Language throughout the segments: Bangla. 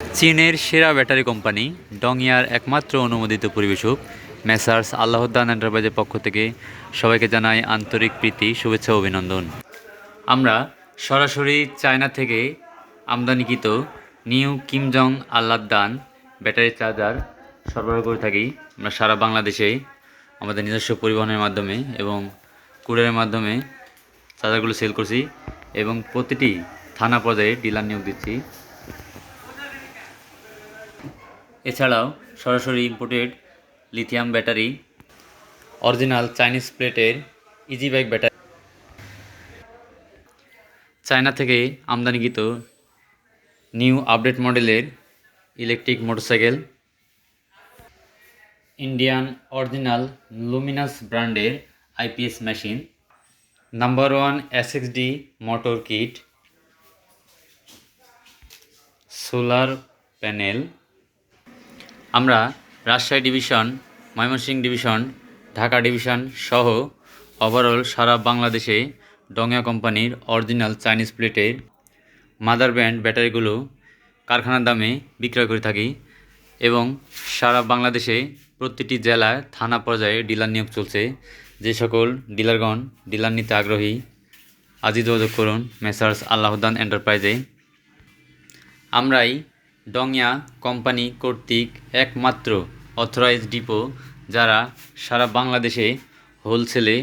চীনের সেরা ব্যাটারি কোম্পানি ডংয়ার একমাত্র অনুমোদিত পরিবেশক মেসার্স আল্লাহদ্দান এন্টারপ্রাইজের পক্ষ থেকে সবাইকে জানাই আন্তরিক প্রীতি, শুভেচ্ছা ও অভিনন্দন। আমরা সরাসরি চায়না থেকে আমদানিকৃত নিউ কিমজং আল্লাহদ্দান ব্যাটারি চার্জার সরবরাহ করে থাকি। আমরা সারা বাংলাদেশে আমাদের নিজস্ব পরিবহনের মাধ্যমে এবং কুরিয়ারের মাধ্যমে চার্জারগুলো সেল করছি এবং প্রতিটি থানা পর্যায়ে ডিলার নিয়োগ দিচ্ছি। এছাড়াও সরাসরি imported lithium battery, original Chinese প্লেটের ইজি বাইক ব্যাটারি, চায়না থেকে আমদানিকৃত নিউ আপডেট মডেলের electric motorcycle, Indian original Luminous ব্র্যান্ডের IPS machine, number 1 SXD motor kit, solar panel. আমরা Rajshahi division, Mymensingh division, Dhaka division সহ ওভারঅল সারা বাংলাদেশে ডংয়া কোম্পানির অরিজিনাল চাইনিজ প্লেটের মাদার ব্র্যান্ড ব্যাটারিগুলো কারখানার দামে বিক্রয় করে থাকি এবং সারা বাংলাদেশে প্রতিটি জেলায় থানা পর্যায়ে ডিলার নিয়োগ চলছে। যে সকল ডিলারগণ ডিলার নিতে আগ্রহী আজই যোগাযোগ করুন মেসার্স আল্লাহদ্দান এন্টারপ্রাইজে। আমরাই ডংয়া কোম্পানি কর্তৃক একমাত্র অথরাইজড ডিপো যারা সারা বাংলাদেশে হোলসেলে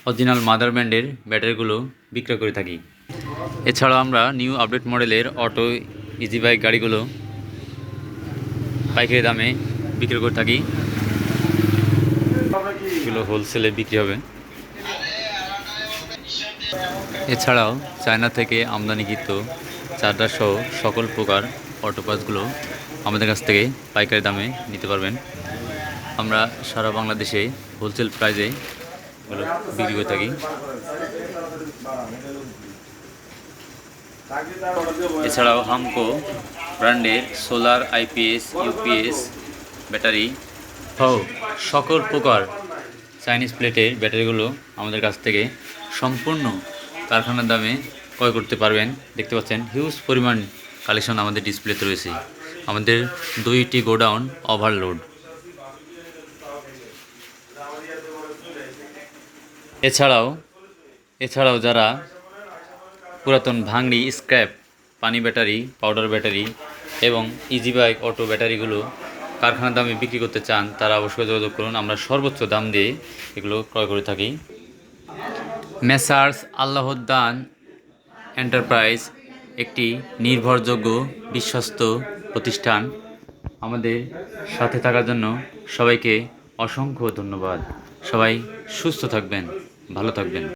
অরিজিনাল মাদার ব্র্যান্ডের ব্যাটারিগুলো বিক্রয় করে থাকি। এছাড়াও আমরা নিউ আপডেট মডেলের অটো ইজি বাইক গাড়িগুলো পাইকারি দামে বিক্রি করে থাকি। এগুলো হোলসেলে বিক্রি হবে। এছাড়াও চায়না থেকে আমদানিকৃত চার্জার সহ সকল প্রকার অটো পার্টসগুলো আমাদের কাছ থেকে পাইকারি দামে নিতে পারবেন। আমরা সারা বাংলাদেশে হোলসেল প্রাইসে এগুলো বিক্রি করে থাকি। এছাড়াও হামকো ব্র্যান্ডের সোলার আইপিএস ইউপিএস ব্যাটারি সহ সকল প্রকার চাইনিজ প্লেটের ব্যাটারিগুলো আমাদের কাছ থেকে সম্পূর্ণ কারখানার দামে ক্রয় করতে পারবেন। দেখতে পাচ্ছেন হিউজ পরিমাণ কালেকশন আমাদের ডিসপ্লেতে রয়েছে। আমাদের 2টি গোডাউন ওভারলোড। এছাড়াও যারা পুরাতন ভাঙড়ি স্ক্র্যাপ পানি ব্যাটারি, পাউডার ব্যাটারি এবং ইজি বাইক অটো ব্যাটারিগুলো কারখানার দামে বিক্রি করতে চান তারা অবশ্যই যোগাযোগ করুন। আমরা সর্বোচ্চ দাম দিয়ে এগুলো ক্রয় করে থাকি। মেসার্স আল্লাহদ্দান এন্টারপ্রাইজ একটি নির্ভরযোগ্য বিশ্বস্ত প্রতিষ্ঠান। আমাদের সাথে থাকার জন্য সবাইকে অসংখ্য ধন্যবাদ। সবাই সুস্থ থাকবেন, ভালো থাকবেন।